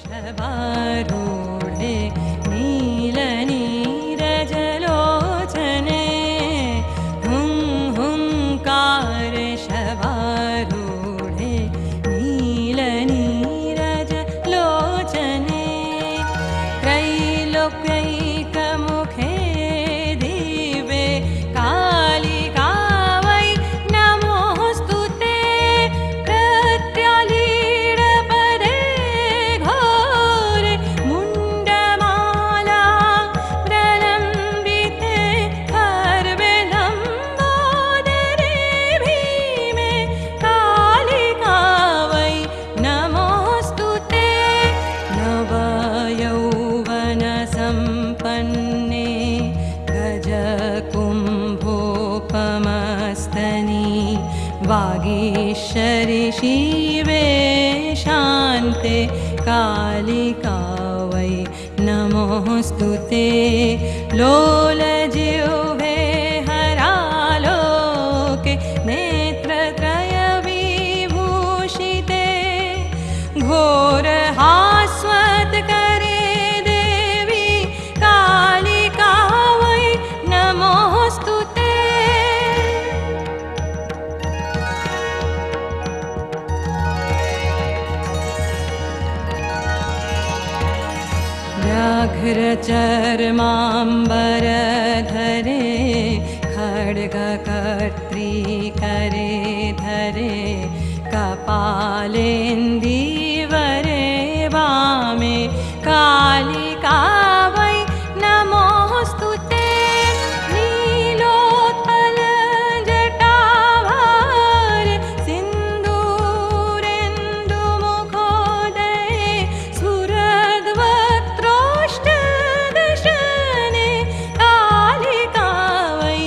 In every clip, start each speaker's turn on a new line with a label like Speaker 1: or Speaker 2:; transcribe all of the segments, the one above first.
Speaker 1: शबारूढे नीलनीरजलोचने हुं हुंकार शबारूढे नीलनीरजलोचने त्रैलोक्यैकमुखे दिवे कालिका वै नमोऽस्तु ते प्रत्यालीडपदे घोरे मुण्डमाला प्रलम्बिते खर्वे लम्बोदरे भीमे कालिका वै नमोऽस्तु ते नवयौवनसम्पन्ने गजकुम्भोपमस्तनी वागीश्वरि शिवे शान्ते कालिका वै नमोऽस्तु ते लोलजिह्वे हरालोके नेत्रत्रयविभूषिते घोरहास्वत्करे देवी कालिका वै नमोऽस्तु ते व्याघ्रचर्माम्बरधरे खड्गकर्त्रीकरे धरे कपालेन्दीवरे वामे कालिका वै नमोऽस्तु ते नीलोत्पलजटाभारे सिन्दूरेन्दुमुखोदये सुरद्वक्त्रोष्टदशने कालिका वै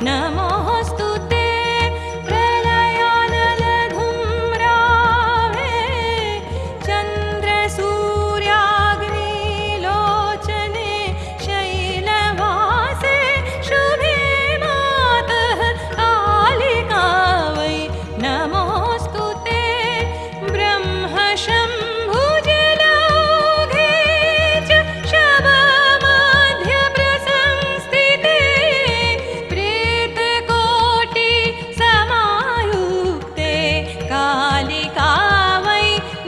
Speaker 1: नमोऽस्तु ते प्रलयानलधूम्राभे चन्द्रसूर्याग्निलोचने शैलवासे शुभे मातः कालिका वै नमोऽस्तु ते ब्रह्मशम्भुजलौघे च शवमध्यप्रसंस्थिते प्रेतकोटिसमायुक्ते कालिका वै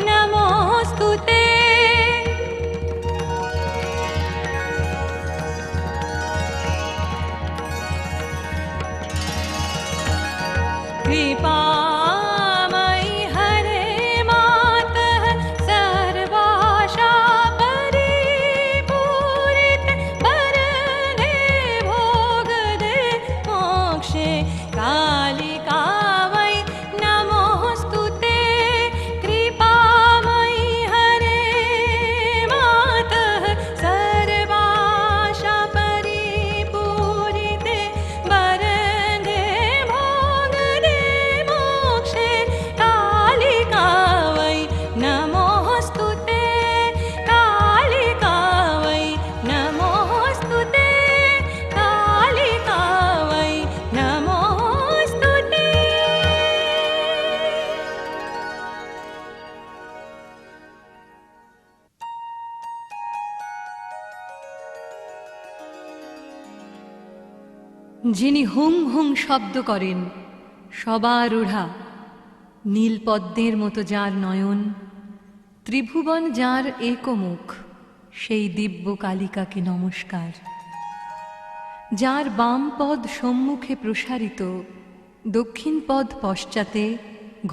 Speaker 1: नमोऽस्तु ते कृपामयि हरे मातः सर्वाशा परिपूरिते वरदे भोगदे मोक्षे कालिका वै नमोऽस्तु ते कृपामयि हरे मातः सर्वाशा परिपूरिते वरदे भोगदे मोक्षे कालिका वै नमोऽस्तु ते कालिका वै नमोऽस्तु ते कालिका वै नमोऽस्तु ते যিনি হুং হুং শব্দ করেন সবারূঢ়া নীলপদ্মের মতো যার নয়ন ত্রিভুবন যার একমুখ সেই দিব্য কালিকাকে নমস্কার যার বাম পদ সম্মুখে প্রসারিত দক্ষিণ পদ পশ্চাতে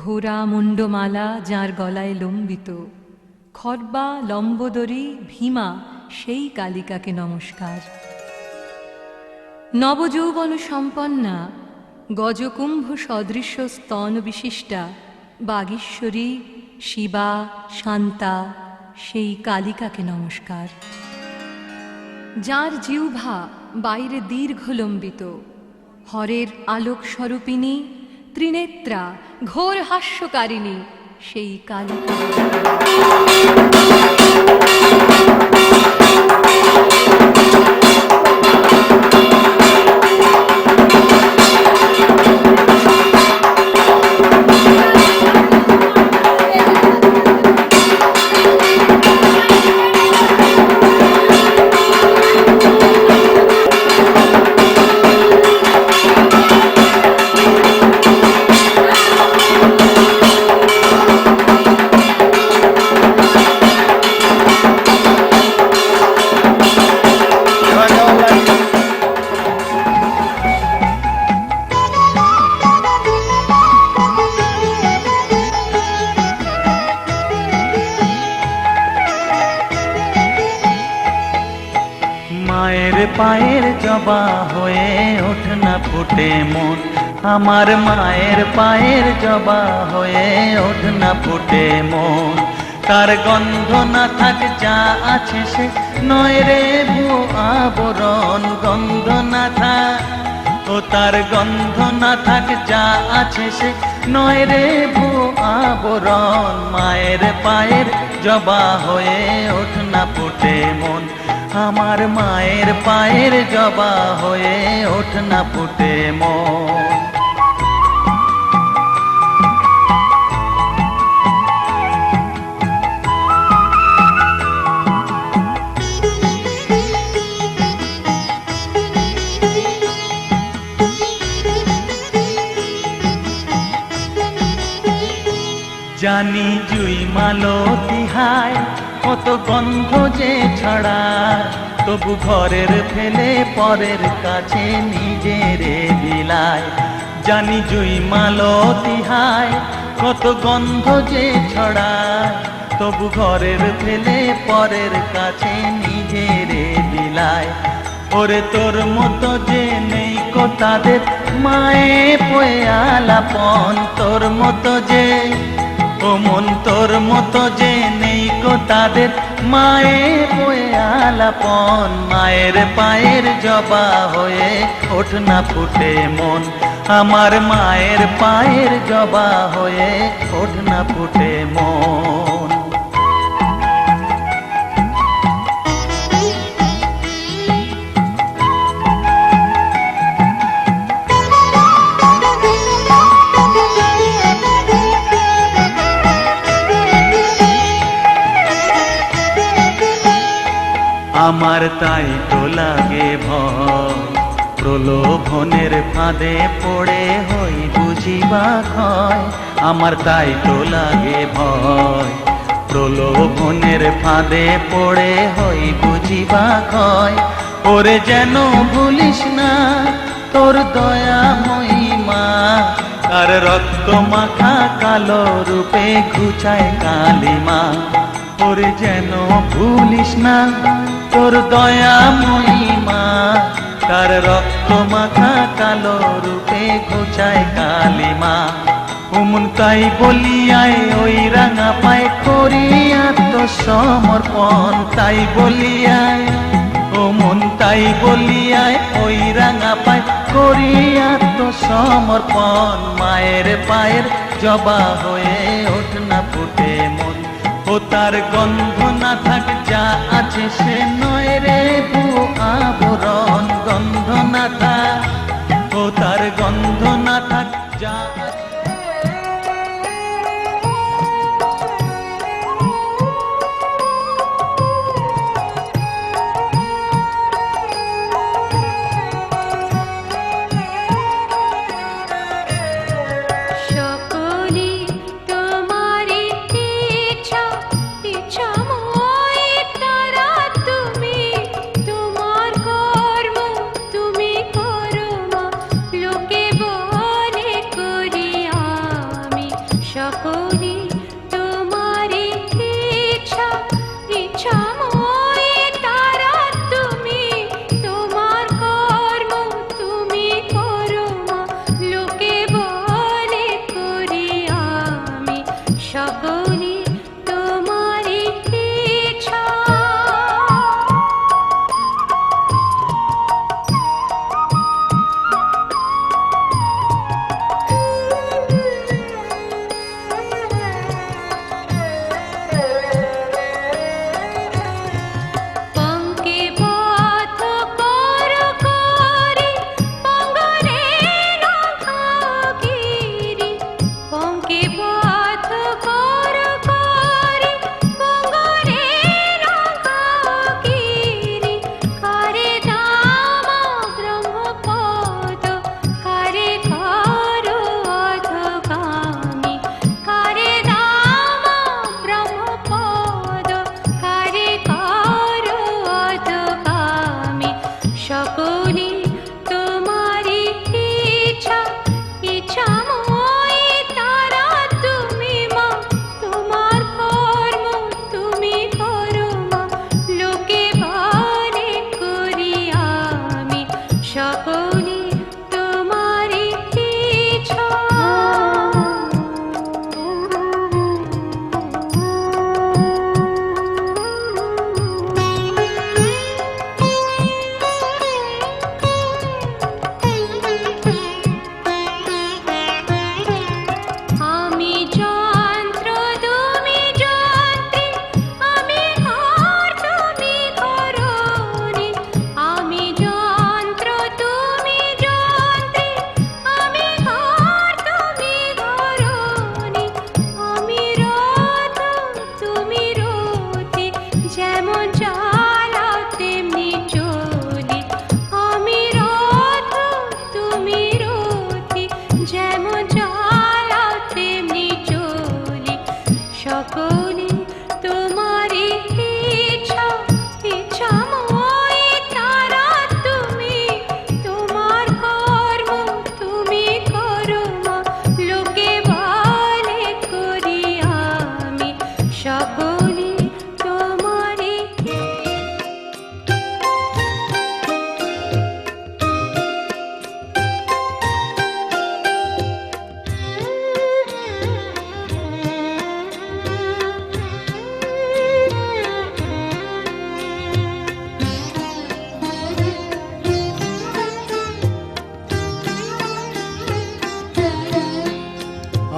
Speaker 1: ঘোরা মুণ্ডমালা যার গলায় লম্বিত খর্বা লম্বোদরী ভীমা সেই কালিকাকে নমস্কার নবযৌবন সম্পন্না গজকুম্ভ সদৃশ স্তন বিশিষ্টা বাগীশ্বরী শিবা শান্তা সেই কালিকাকে নমস্কার যার জিহ্বা বাইরে দীর্ঘলম্বিত হরের আলোক স্বরূপিণী ত্রিনেত্রা ঘোর হাস্যকারিণী সেই কালিকা
Speaker 2: পায়ের জবা হয়ে ওঠ না ফুটে মন, আমার মায়ের পায়ের জবা হয়ে ওঠ না ফুটে মন। তার গন্ধ না থাক যা আছে সে নয় রে ভুয়ো আবরণ, গন্ধ না থাক ও তার গন্ধ না থাক যা আছে সে নয় রে ভুয়ো আবরণ। মায়ের পায়ের জবা হয়ে ওঠ না ফুটে মন, আমার মায়ের পায়ের জবা হয়ে ওঠ না ফুটে মন। জানি জুই মালতী হায় কত গন্ধ যে ছড়ায়, তবু ঘরের ফেলে পরের কাছে নিজেরে বিলায়। জানি জুই মালতী হায় কত গন্ধ যে ছড়ায়, তবু ঘরের ফেলে পরের কাছে নিজেরে বিলায়। ওরে তোর মতো যে নেই কো তাদের মায়ে পয়ে আলাপন, তোর মতো যে ও মন তোর মতো যে নেই কো তাদের মায়ে বয়ে আলাপন। মায়ের পায়ের জবা হয়ে ওঠ না ফুটে মন, আমার মায়ের পায়ের জবা হয়ে ওঠ না ফুটে মন। আমার তাই তো লাগে ভয়, প্রলোভনের ফাঁদে পড়ে হই বুঝিবা ক্ষয়। আমার তাই তো লাগে ভয়, প্রলোভনের ফাঁদে পড়ে হই বুঝিবা ক্ষয়। ওরে যেন ভুলিস না তোর দয়া মহিমা, তার রক্ত মাখা কালো রূপে ঘুচায় কালিমা। ওরে যেন ভুলিস না তোর দয়া মহিমা, তার রক্ত মাখা কালো রূপে ঘুচায় কালিমা। উমন তাই বলিয়ায় ওই রাঙা পায় করি আত্মসমর্পণ, তাই বলিয়ায় ও মন তাই বলিয়ায় ওই রাঙা পায় করি আত্মসমর্পণ। মায়ের পায়ের জবা হয়ে ওঠ না ফুটে মন, ও তার গন্ধ না থাক যা আছে সে নয় রে ভুয়ো আবরণ, গন্ধ না থাক ও তার গন্ধ না থাক যা আছে।
Speaker 3: তোমার কর্ম তুমি করো মা, লোকে বলে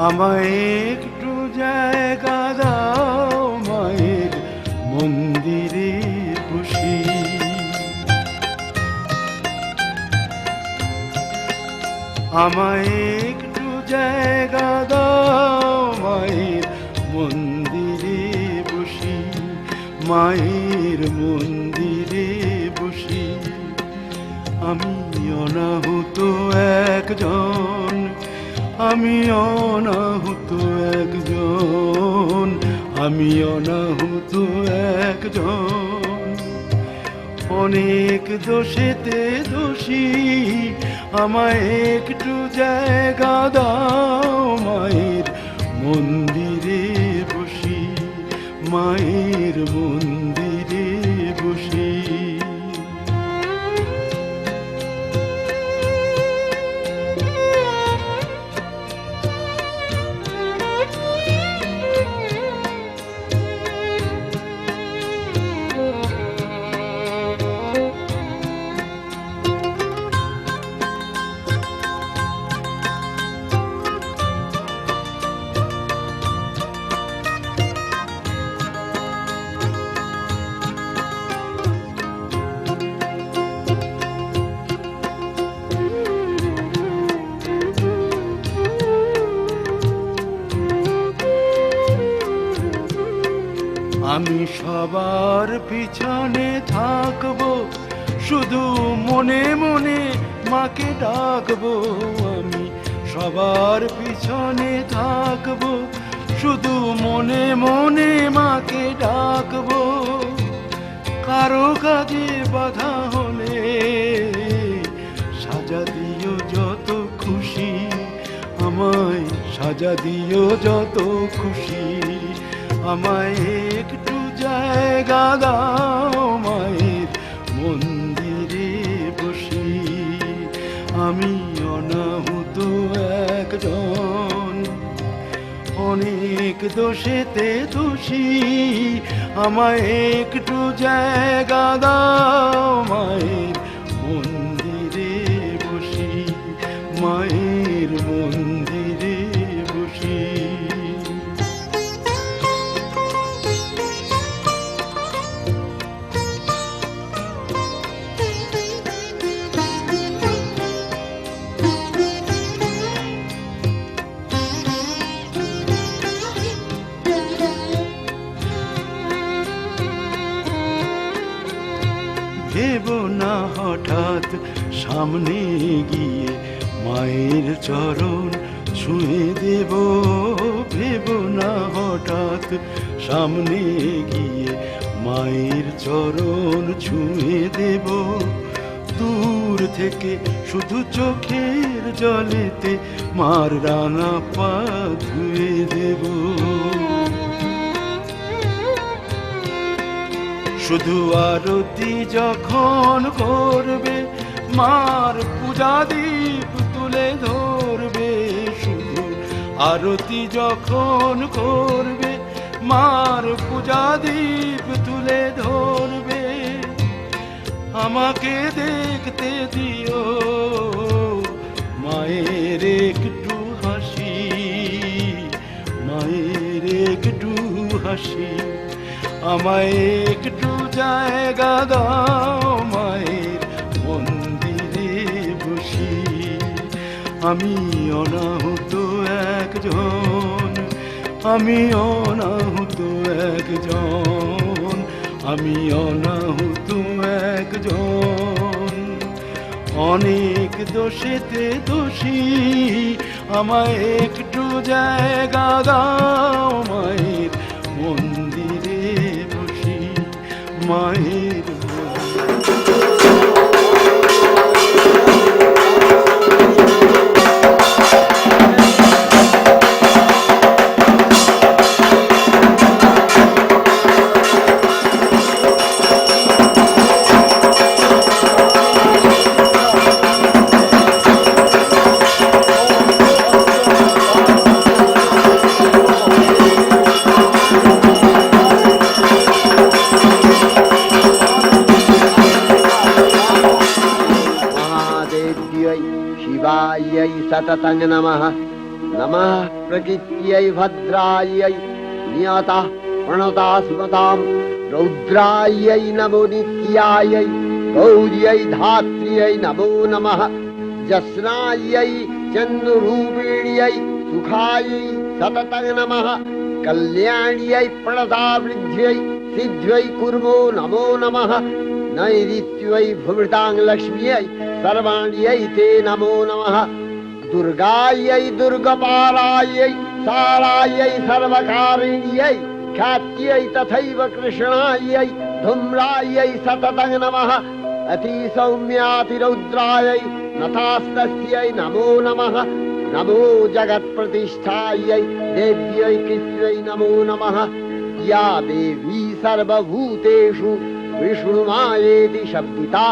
Speaker 3: আমায় একটু জায়গা দাও মায়ের মন্দিরে বসি। আমায় একটু জায়গা দাও মায়ের মন্দিরে বসি, মায়ের মন্দিরে বসি। আমি অনাহুত একজন, আমি অনাহুত একজন, আমি অনাহুত একজন। অনেক দোষেতে দোষী, আমায় একটু জায়গা দাও মায়ের মন্দিরে বসি, মায়ের মন্দিরে বসি। আমি সবার পিছনে থাকবো, শুধু মনে মনে মাকে ডাকবো। আমি সবার পিছনে থাকবো, শুধু মনে মনে মাকে ডাকবো। কারো কাজে বাধা হলে সাজা দিও যত খুশি, আমায় সাজা দিও যত খুশি। আমায় একটু জায়গা দাও মায়ের মন্দিরে বসি। আমি অনাহুত একজন, অনেক দোষেতে দোষী। আমায় একটু জায়গা দাও মায়ের মন্দিরে বসি, মায়ের মন্দিরে বসি। ভেবো না হঠাৎ সামনে গিয়ে মায়ের চরণ ছুঁয়ে দেব। ভেবো না হঠাৎ সামনে গিয়ে মায়ের চরণ ছুঁয়ে দেব। দূর থেকে শুধু চোখের জলেতে মার রাঙা পা ধুয়ে দেব। শুধু আরতি যখন করবে মার পূজা দীপ তুলে ধরবে। শুধু আরতি যখন করবে মার পূজা দীপ তুলে ধরবে। আমাকে দেখতে দিও মায়ের একটু হাসি, মায়ের একটু হাসি। আমায় একটু জায়গা দাও মায়ের মন্দিরে বসি। আমি অনাহুত একজন, আমি অনাহুত একজন, আমি অনাহুত একজন। অনেক দোষেতে দোষী, আমায় একটু জায়গা দাও মায়ের মন্দিরে বসি, মায়ের
Speaker 4: सततं नमः नमः प्रकृत्यै भद्रायै नियतः प्रणता सुमताम् रौद्रायै नमो नित्यायै गौर्यै धात्र्यै नमो नमः जस्नायै चन्द्ररूपिण्यै सुखायै सततं नमः कल्याण्यै प्रणतावृद्ध्यै सिद्ध्यै कुर्मो नमो नमः नैऋत्यै भुवृतां लक्ष्म्यै सर्वाण्यै ते नमो नमः दुर्गायै दुर्गपालायै सारायै सर्वकारिण्यै ख्यात्यै तथैव कृष्णायै धूम्रायै सततं नमः अतिसौम्यातिरौद्रायै नतास्तस्यै नमो नमः नमो जगत्प्रतिष्ठायै देव्यै कृत्यै नमो नमः या देवी सर्वभूतेषु विष्णुमायेति शब्दिता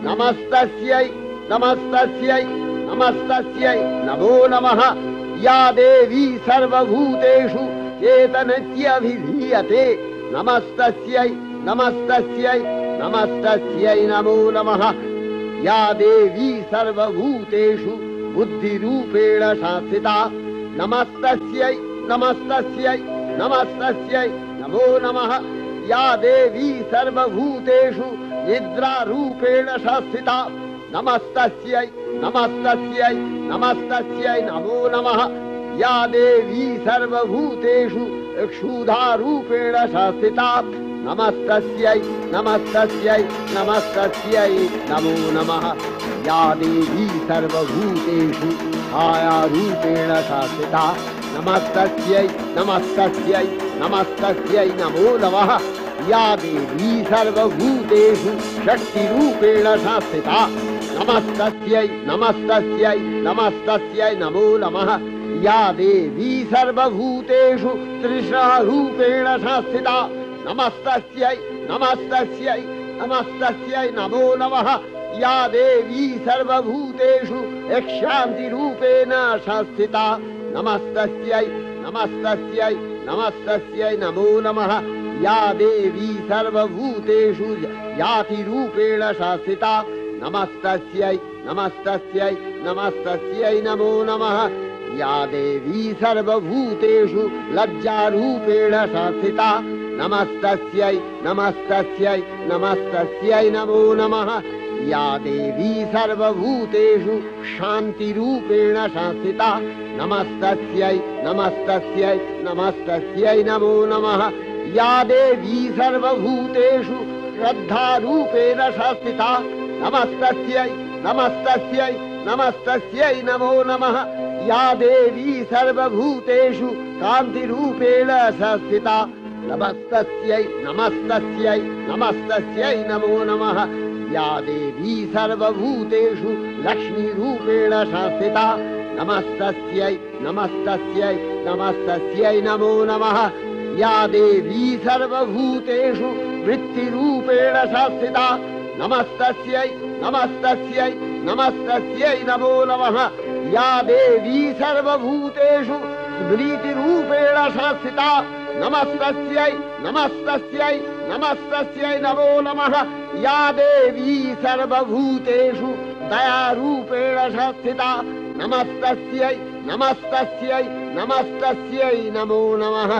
Speaker 4: नमस्तस्यै नमस्तस्यै नमस्तस्यै नमो नमः या देवी सर्वभूतेषु चेतनत्यभिधीयते नमस्तस्यै नमस्तस्यै नमस्तस्यै नमो नमः या देवी सर्वभूतेषु बुद्धिरूपेण संस्थिता नमस्तस्यै नमस्तस्यै नमस्तस्यै नमो नमः या देवी सर्वभूतेषु निद्रारूपेण संस्थिता नमस्तस्यै नमस्तस्यै नमस्तस्यै नमो नमः या देवी सर्वभूतेषु क्षुधारूपेण संस्थिता नमस्तस्यै नमस्तस्यै नमस्तस्यै नमो नमः या देवी सर्वभूतेषु छायारूपेण संस्थिता नमस्तस्यै नमस्तस्यै नमस्तस्यै नमो नमः या देवी सर्वभूतेषु शक्तिरूपेण संस्थिता नमस्तस्यै नमस्तस्यै नमस्तस्यै नमो नमः या देवी सर्वभूतेषु तृष्णारूपेण संस्थिता नमस्तस्यै नमस्तस्यै नमस्तस्यै नमो नमः या देवी सर्वभूतेषु शान्तिरूपेण संस्थिता नमस्तस्यै नमस्तस्यै नमस्तस्यै नमो नमः या देवी सर्वभूतेषु जातिरूपेण संस्थिता नमस्तस्यै नमस्तस्यै नमस्तस्यै नमो नमः या देवी सर्वभूतेषु लज्जारूपेण संस्थिता नमस्तस्यै नमस्तस्यै नमस्तस्यै नमो नमः या देवी सर्वभूतेषु शान्तिरूपेण संस्थिता नमस्तस्यै नमस्तस्यै नमस्तस्यै नमो नमः या देवी सर्वभूतेषु श्रद्धारूपेण संस्थिता नमस्तस्यै नमस्तस्यै नमस्तस्यै नमो नमः या देवी सर्वभूतेषु कान्तिरूपेण संस्थिता नमस्तस्यै नमस्तस्यै नमस्तस्यै नमो नमः या देवी सर्वभूतेषु लक्ष्मीरूपेण संस्थिता नमस्तस्यै नमस्तस्यै नमस्तस्यै नमो नमः या देवी सर्वभूतेषु वृत्तिरूपेण संस्थिता नमस्तस्यै नमस्तस्यै नमस्तस्यै नमो नमः या देवी सर्वभूतेषु स्मृतिरूपेण संस्थिता नमस्तस्यै नमस्तस्यै नमस्तस्यै नमो नमः या देवी सर्वभूतेषु दयारूपेण संस्थिता नमस्तस्यै नमस्तस्यै नमस्तस्यै नमो नमः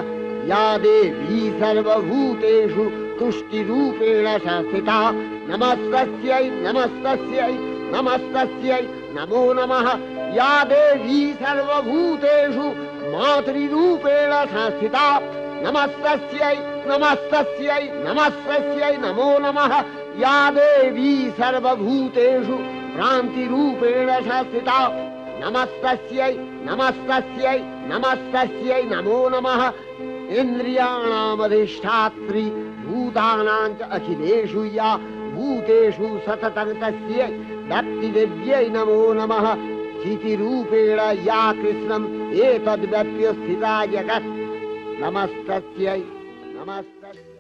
Speaker 4: या देवी सर्वभूतेषु तुष्टिरूपेण संस्थिता नमस्तस्यै नमस्तस्यै नमस्तस्यै नमो नमः या देवी सर्वभूतेषु मातृरूपेण संस्थिता नमस्तस्यै नमस्तस्यै नमस्तस्यै नमो नमः या देवी सर्वभूतेषु भ्रान्तिरूपेण संस्थिता नमस्तस्यै नमस्तस्यै नमस्तस्यै नमो नमः इन्द्रियाणामधिष्ठात्री भूतानां च अखिलेषु या भूतेषु सततं तस्यै भक्तिदेव्यै नमो नमः स्थितिरूपेण या कृष्णम् एतद्व्यप्य स्थिता जगत् नमस्तस्यै नमस्तस्यै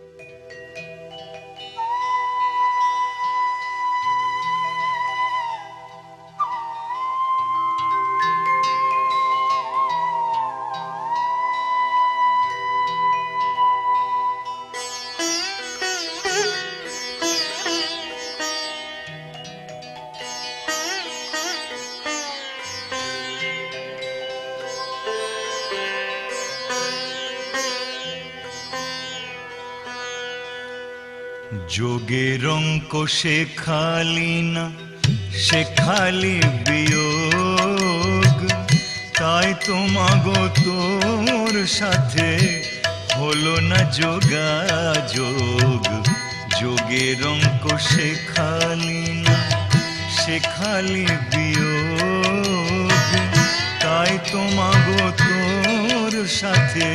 Speaker 5: যোগের অঙ্ক শেখালি না, শেখালি বিয়োগ, তাই তোমাগো তোর সাথে হলো না যোগাযোগ। যোগের অঙ্ক শেখালি না, শেখালি বিয়োগ, তাই তোমাগো তোর সাথে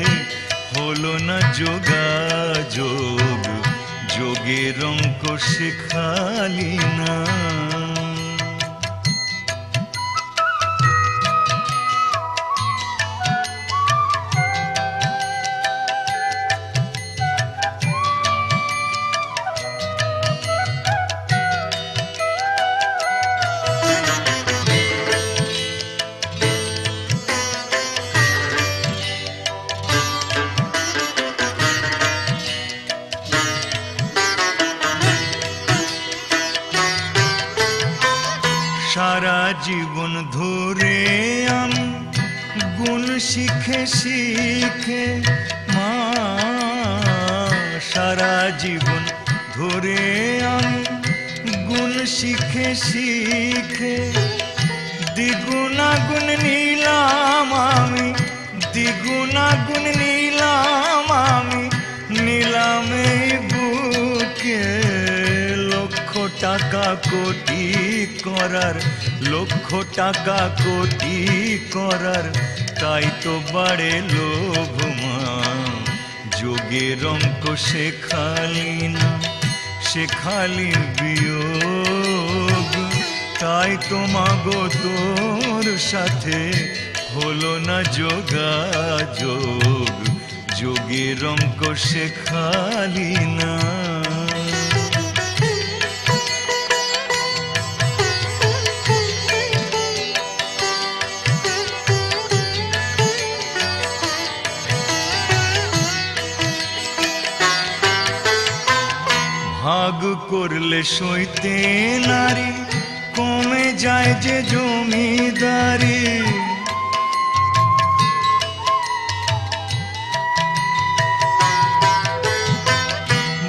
Speaker 5: হলো না যোগাযোগ। যোগের অঙ্ক শেখালি না। সারা জীবন ধরে আমি গুণ শিখে শিখে মা, সারা জীবন ধরে আমি গুণ শিখে শিখে দ্বিগুণাগুণ নিলাম আমি, দ্বিগুণাগুণ নিলাম আমি, নিলাম এই বুকে। লক্ষ টাকা কোটি করার, লক্ষ টাকা কোটি করার, তাই তো বাড়ে লোভ মা। যোগের অঙ্ক শেখালি না, শেখালি বিয়োগ, তাই তোমাগো তোর সাথে হলো না যোগাযোগ। যোগের অঙ্ক শেখালি না। ভাগ করলে সইতে নারী, কমে যায় যে জমিদারি।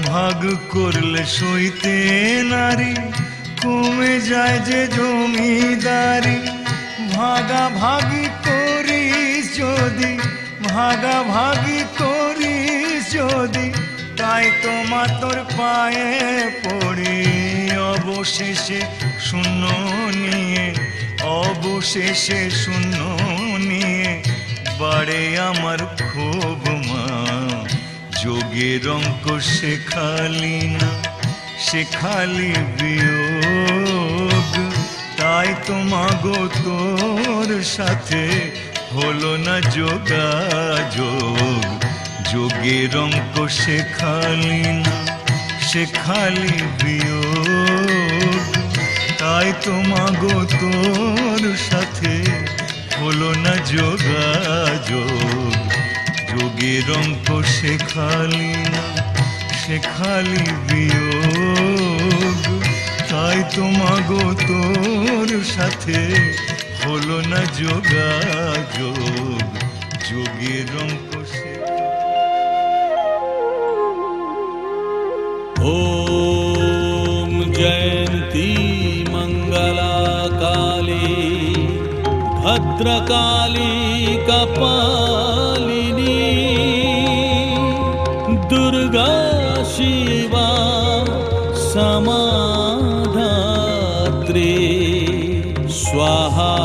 Speaker 5: ভাগ করলে সইতে নারী, কমে যায় যে জমিদারি। ভাগাভাগি করিস যদি, ভাগাভাগি করিস যদি, তাই তোমা তোর পায়ে পড়ি। অবশেষে শূন্য নিয়ে, অবশেষে শূন্য নিয়ে বাড়ে আমার ক্ষোভ মা। যোগের অঙ্ক শেখালি না, শেখালি বিয়োগ, তাই তোমাগো তোর সাথে হলো না যোগাযোগ। যোগের অঙ্ক শেখালি না, শেখালি বিয়োগ, তাই তোমাগো তোর সাথে হলো না যোগাযোগ। যোগের অঙ্ক শেখালি না, শেখালি বিয়োগ, তাই তোমাগো তোর সাথে হলো না যোগাযোগ। যোগের অঙ্ক
Speaker 3: ॐ जयन्ती मङ्गला काली भद्रकाली कपालिनी दुर्गा शिवा समाधात्री स्वाहा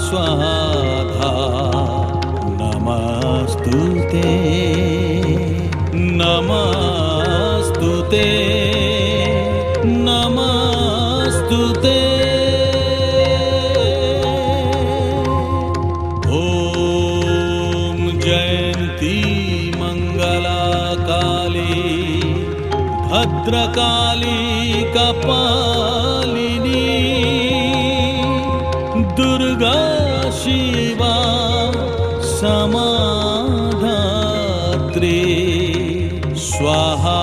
Speaker 3: स्वाहा नमस्तुते नमस्तुते नमस्तुते। ॐ जयन्ती मङ्गला काली भद्रकाली कपालिनी दुर्गा शिवा समाधात्री स्वाहा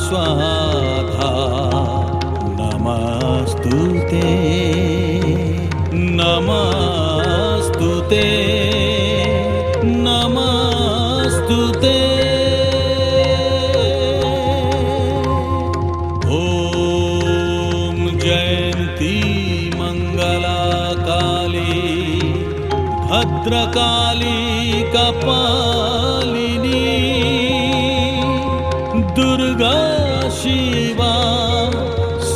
Speaker 3: स्वाहा नमस्तुते नमस्तुते नमस्तुते। भद्रकाली कपालिनी दुर्गा शिवा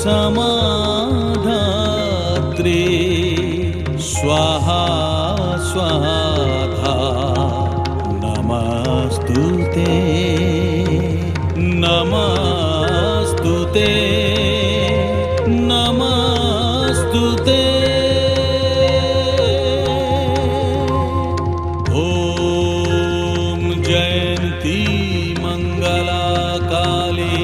Speaker 3: समाधात्री स्वाहा स्वाधा नमस्तुते नमस्तुते नमस्तुते ॐ जयन्ती मंगला काली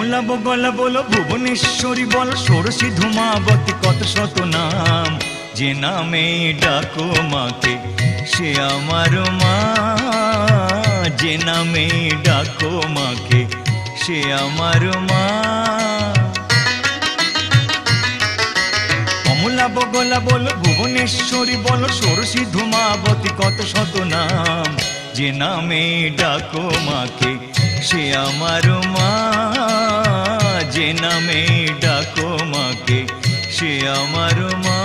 Speaker 5: কমলা বগলা বলো ভুবনেশ্বরী বল ষোড়শী ধূমাবতী কত শত নাম, যে নামে ডাকো মাকে সে আমার মা, যে নামে ডাকো মাকে সে আমার মা। কমলা বগলা বলো ভুবনেশ্বরী বলো ষোড়শী ধূমাবতী কত শত নাম, যে নামে ডাকো মাকে সে আমার মা, যে নামে ডাকো মাকে সে আমার মা।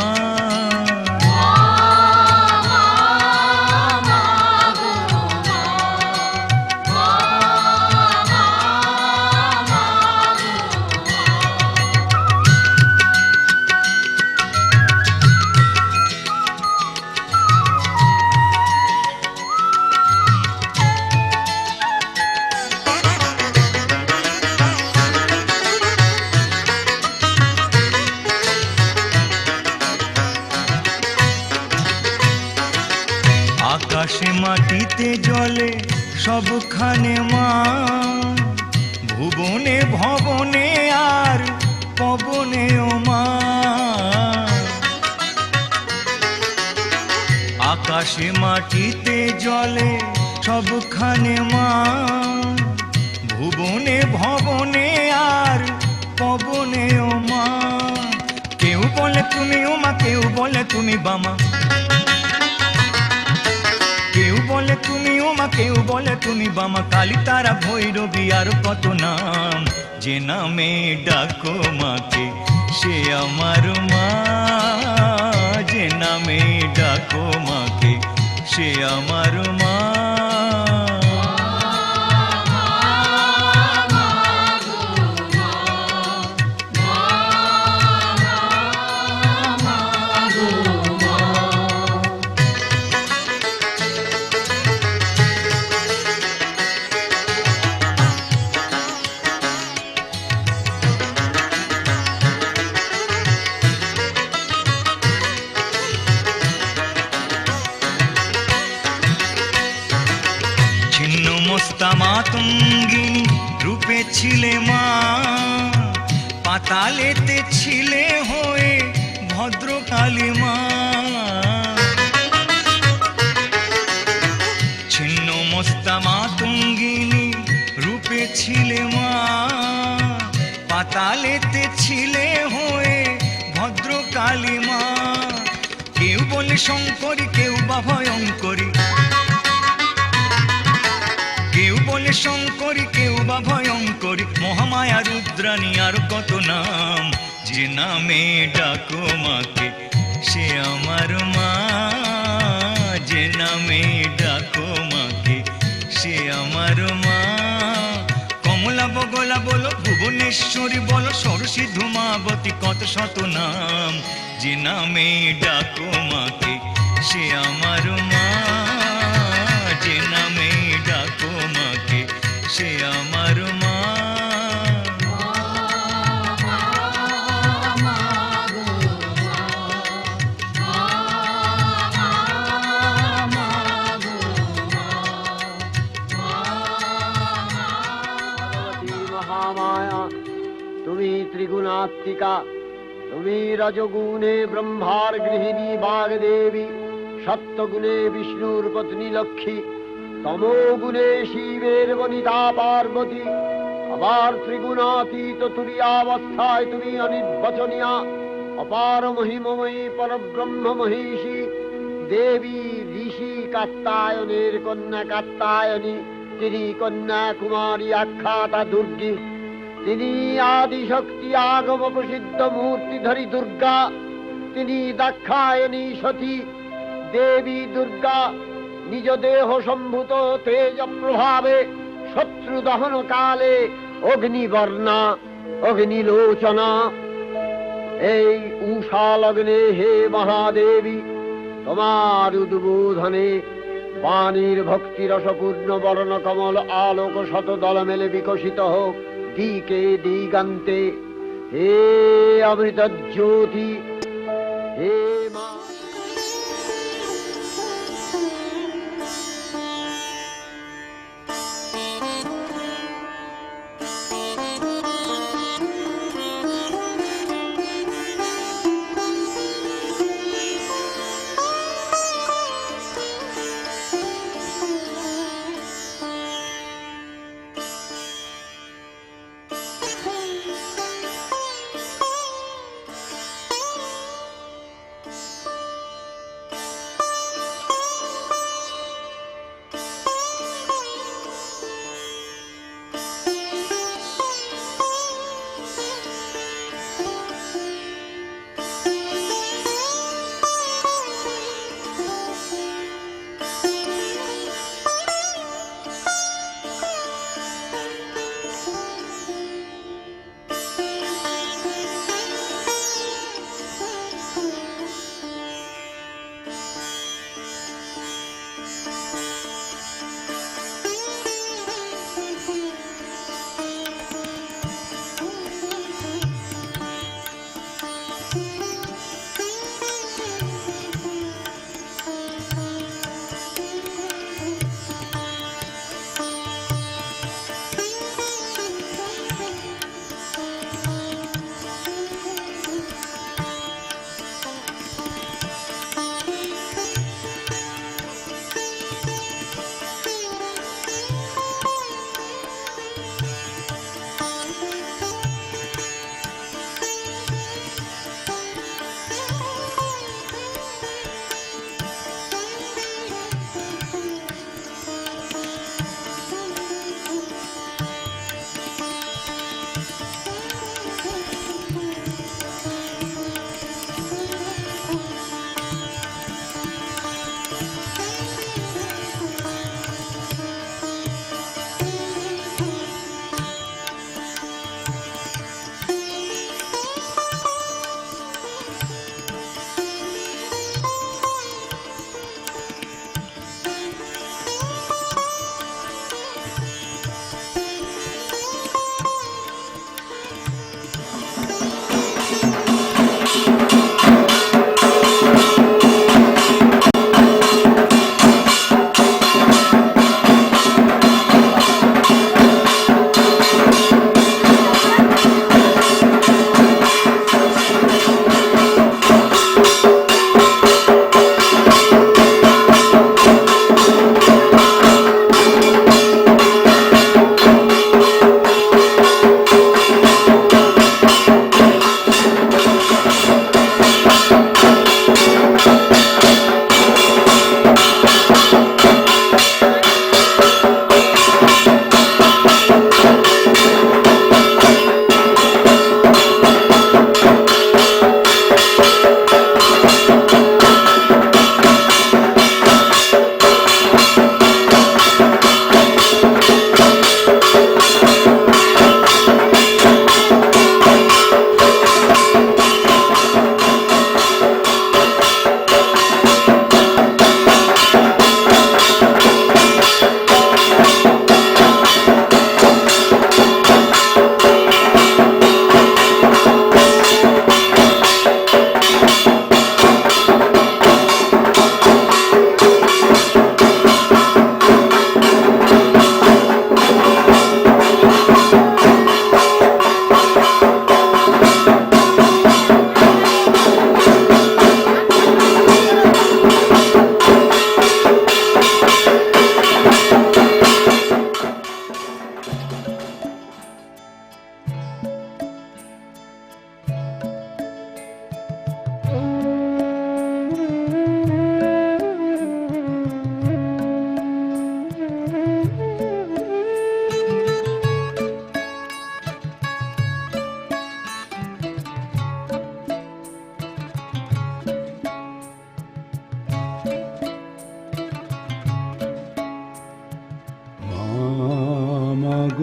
Speaker 5: আকাশে মাটিতে জলে সবখানে মা, ভুবনে ভবনে আর পবনেও মা। আকাশে মাটিতে জলে সবখানে মা, ভুবনে ভবনে আর পবনেও মা। কেউ বলে তুমি ও মা, কেউ বলে তুমি বামা, কেউ বলে তুমি ও মা, কেউ বলে তুমি বামা। কালী তারা ভৈরবী আর কত নাম, যে নামে ডাকো মাকে সে আমার মা, যে নামে ডাকো মাকে সে আমার মা। মাতঙ্গিনী রূপে ছিলে মা, পাতালেতে ছিলে হয়ে ভদ্রকালী মা। ছিন্ন মস্তা মাতঙ্গিনী রূপে ছিলে মা, পাতালেতে ছিলে হয়ে ভদ্রকালী মা। কেউ বলে শঙ্করী, কেউ বা ভয়ঙ্করী, কেউ বলে শঙ্করী, কেউ বা ভয়ঙ্করী। মহামায়া রুদ্রাণী আর কত নাম, যে নামে ডাকো মাকে সে আমার মা, যে নামে ডাকো মাকে সে আমার মা। কমলা বগলা বলো ভুবনেশ্বরী বলো ষোড়শী ধূমাবতী কত শত নাম, যে নামে ডাকো মাকে সে আমার মা, যে নামে ডাকো মাকে সে আমার মা।
Speaker 4: মহামায়া তুমি ত্রিগুণাত্মিকা, তুমি রজগুণে ব্রহ্মার গৃহিণী বাগদেবী, সত্যগুণে বিষ্ণুর পত্নী লক্ষ্মী, তমোগুণে শিবের বনিতা পার্বতী, আবার ত্রিগুণাতীত তুরীয়াবস্থায় তুমি অনির্বচনীয়া, অপার মহিমময়ী পরব্রহ্ম মহিষী দেবী, ঋষি কাত্যায়নের কন্যা কাত্যায়নী, তিনি কন্যা কুমারী আখ্যাতা দুর্গী, তিনি আদিশক্তি আগম প্রসিদ্ধ মূর্তিধরী দুর্গা, তিনি দাক্ষায়ণী সতী দেবী দুর্গা। নিজ দেহ সম্ভূত তেজ প্রভাবে শত্রু দহন কালে অগ্নিবর্ণা অগ্নিলোচনা। এই উষা লগ্নে হে মহাদেবী, তোমার উদ্বোধনে বাণীর ভক্তি রসপূর্ণ বর্ণ কমল আলোক শত দল মেলে বিকশিত হোক দিকে দিগান্তে। হে অমৃত জ্যোতি, হে মা।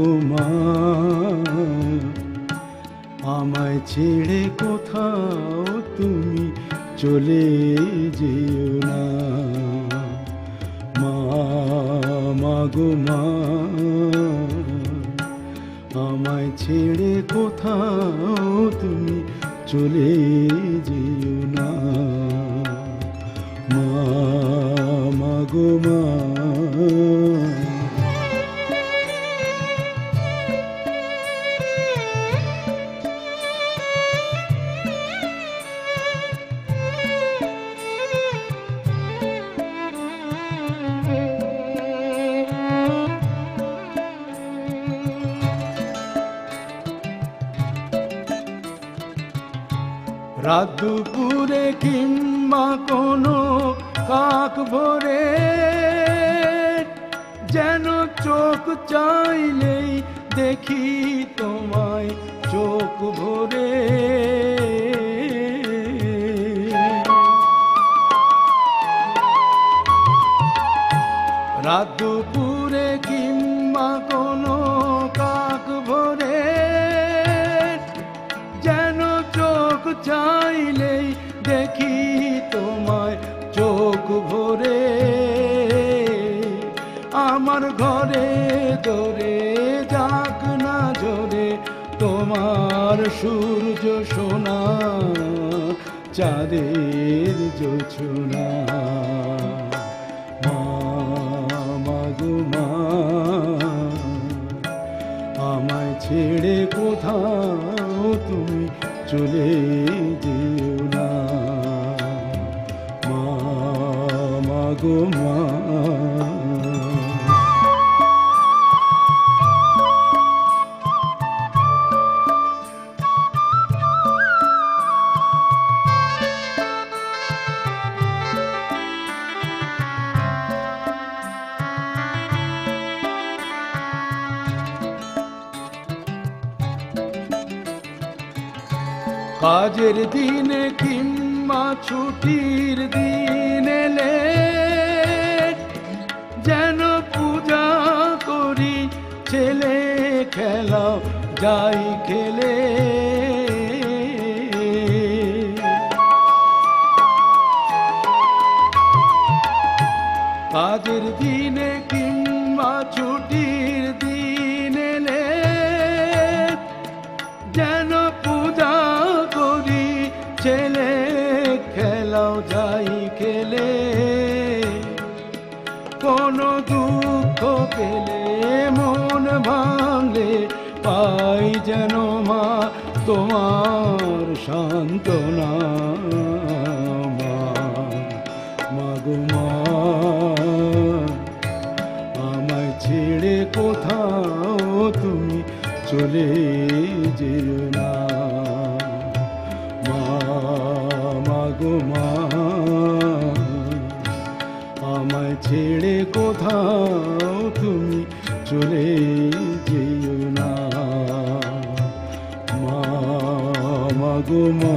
Speaker 6: গো মা, আমায় ছেড়ে কোথাও তুমি চলে যেও না। মা, মা গো মা, আমায় ছেড়ে কোথাও তুমি চলে যেও না। মা, মা গো মা। রাত দুপুরে কিংবা কোনো কাক ভোরে, যেন চোখ চাইলেই দেখি তোমায় চোখ ভরে। রাত দুপুরে কিংবা কোনো কাক ভোরে, যেন চোখ চাইলেই দেখি তোমায় চোখ ভরে। আমার ঘরে দরে যাক না ঝরে তোমার সূর্য সোনা, চাঁদের জোছনা। মা, মা গো মা, আমায় ছেড়ে কোথাও তুমি চলে যেও না। মা, মা গো মা। কাজের দিনে কিংবা ছুটির দিন এলে, যেন পূজা করি ছেলে খেলাও যাই খেলে। কাজের দিনে কিংবা ছুটির দিন এলে, যেন পূজা করি ছেলে খেলাও যাই খেলে। কোনো দুঃখ পেলে মন ভাঙলে পাই যেন মা তোমার সান্ত্বনা। মা, মা গো মা, আমায় ছেড়ে কোথাও তুমি চলে যেও না। মা, মা গো মা, আমায় ছেড়ে কোথাও তুমি চলে যেও না। মা, মা গো মা।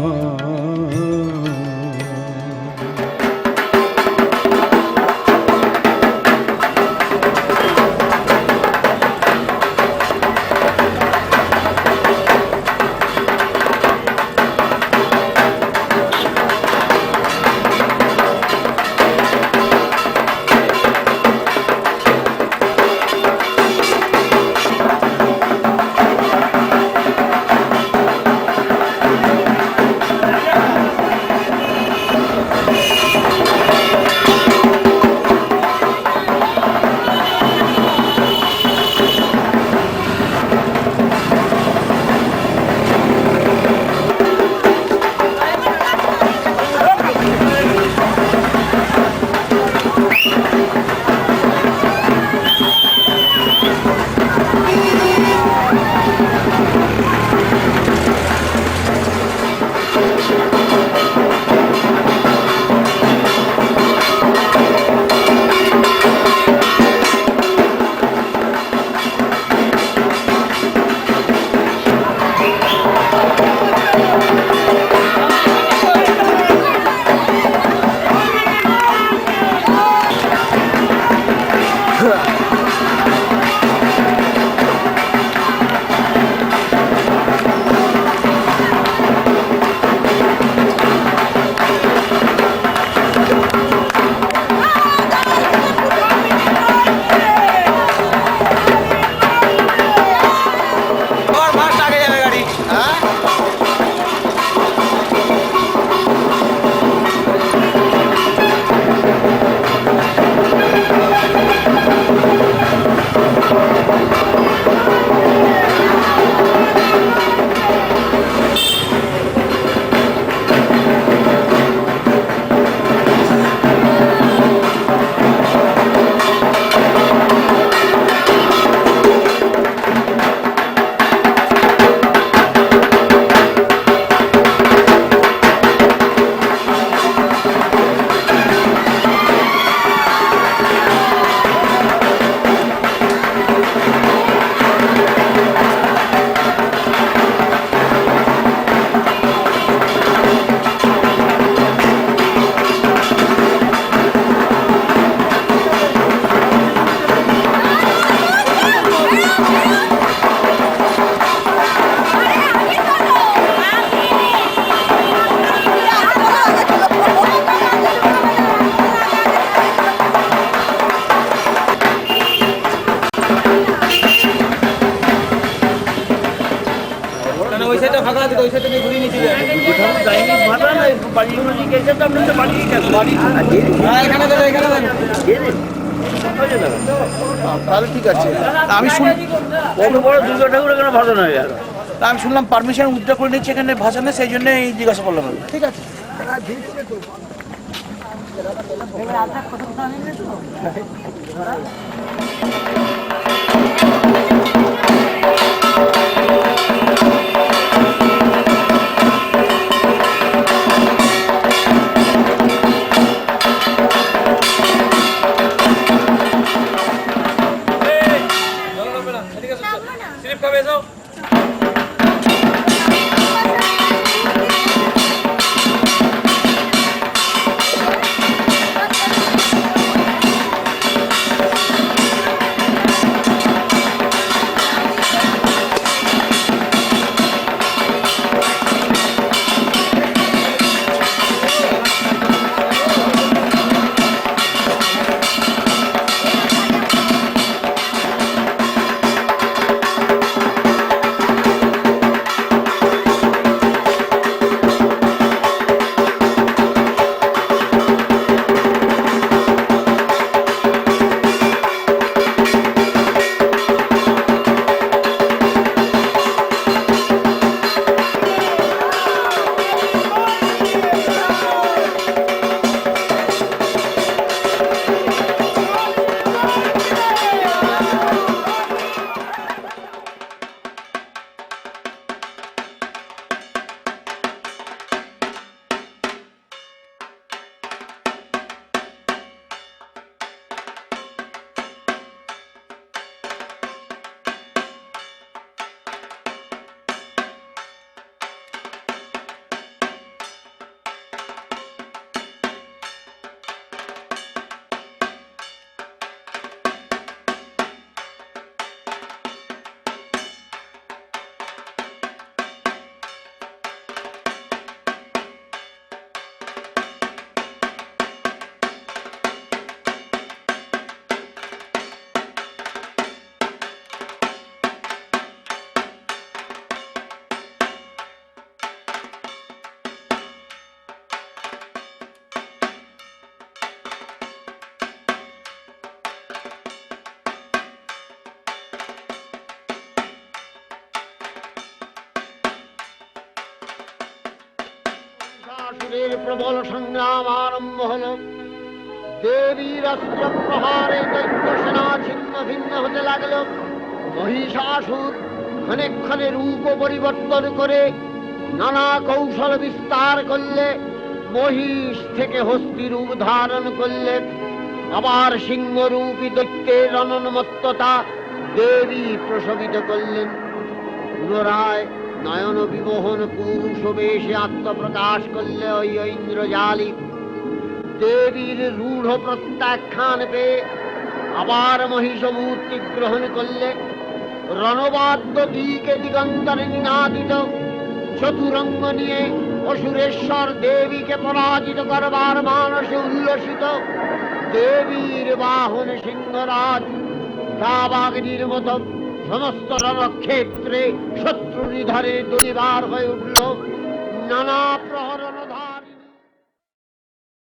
Speaker 7: ওই সাইডটা ফাঁকা আছে, ওই সাইডটা ঘুরিয়ে নিয়েছিল। এখানে দেন, এখানে দেন।
Speaker 8: তাহলে ঠিক আছে। আমি আমি শুনলাম পারমিশন উইথড্র করে নিচ্ছে এখানে ভাষণে, সেই জন্য জিজ্ঞাসা করলাম। ঠিক আছে।
Speaker 7: স্লিপ খাবে এসো।
Speaker 4: মহিষাসুরের প্রবল সংগ্রাম আরম্ভ হল। দেবীর অস্ত্র প্রহারে দৈত্য সেনা ছিন্ন ভিন্ন হতে লাগলো। মহিষাসুর ক্ষণে ক্ষণে রূপ পরিবর্তন করে নানা কৌশল বিস্তার করলে, মহিষ থেকে হস্তি রূপ ধারণ করলে, আবার সিংহরূপী দৈত্যের অনন্মত্ততা দেবী প্রশমিত করলেন। পুনরায় নয়ন বিমোহন পুরুষ বেশে আত্মপ্রকাশ করলে ওই ইন্দ্রজালী। দেবীর রূঢ় প্রত্যাখ্যান পেয়ে আবার মহিষ মূর্তি গ্রহণ করলে। রণবাদ্য দিকে দিগন্তরে নিনাদিত, চতুরঙ্গ নিয়ে অসুরেশ্বর দেবীকে পরাজিত করবার মানসে উল্লসিত। দেবীর বাহন সিংহরাজ দাবাগ্নির মতো সমস্ত রণক্ষেত্রে শত্রু নিধারে দুইবার হয়ে উঠল। নানা প্রহর